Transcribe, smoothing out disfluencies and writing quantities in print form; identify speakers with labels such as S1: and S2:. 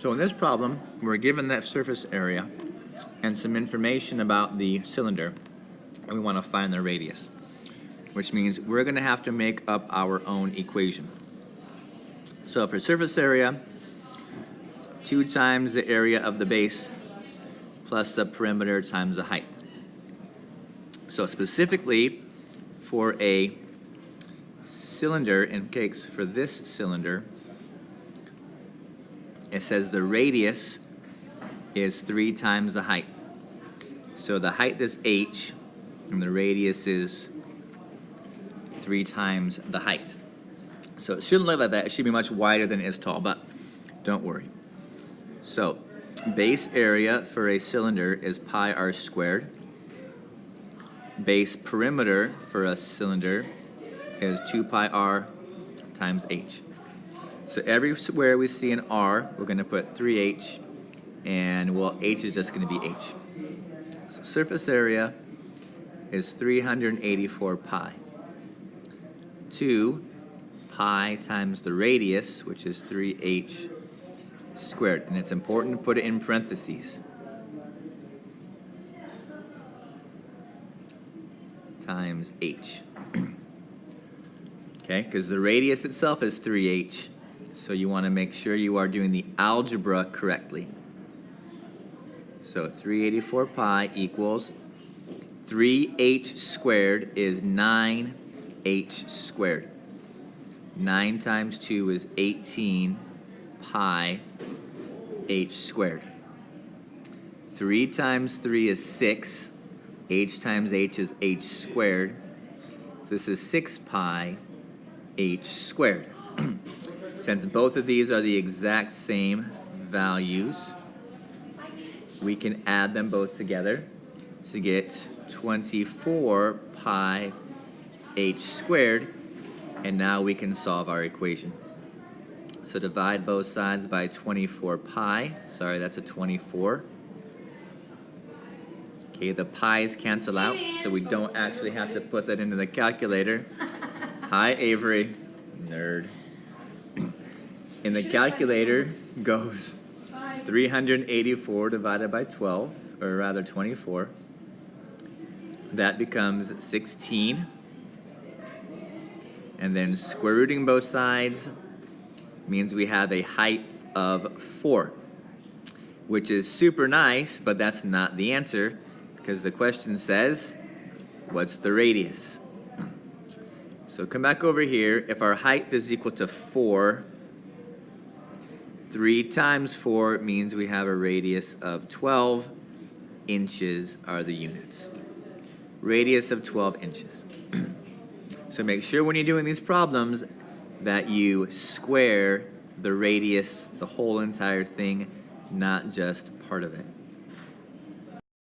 S1: So in this problem, we're given that surface area and some information about the cylinder, and we want to find the radius, which means we're going to have to make up our own equation. So for surface area, 2 times the area of the base plus the perimeter times the height. So specifically for a cylinder, in case for this cylinder, it says the radius is 3 times the height. So the height is h, and the radius is 3 times the height. So it shouldn't look like that. It should be much wider than it is tall, but don't worry. So base area for a cylinder is pi r squared. Base perimeter for a cylinder is 2 pi r times h. So everywhere we see an r, we're going to put 3h, and well, h is just going to be h. So surface area is 384 pi. 2 pi times the radius, which is 3h squared. And it's important to put it in parentheses. Times h. Okay, because the radius itself is 3h, so you want to make sure you are doing the algebra correctly. So 384 pi equals 3h squared is 9h squared. 9 times 2 is 18 pi h squared. 3 times 3 is 6. H times h is h squared. So this is 6 pi h squared. Since both of these are the exact same values, we can add them both together to get 24 pi h squared, and now we can solve our equation. So divide both sides by 24 pi. Sorry, that's a 24. Okay, the pi's cancel out, so we don't actually have to put that into the calculator. Hi, Avery. Nerd. In the calculator goes 384 divided by 12, or rather 24. That becomes 16. And then square rooting both sides means we have a height of 4, which is super nice, but that's not the answer, because the question says, what's the radius? So come back over here. If our height is equal to 4, 3 times 4 means we have a radius of 12 inches are the units. Radius of 12 inches. So make sure when you're doing these problems that you square the radius, the whole entire thing, not just part of it.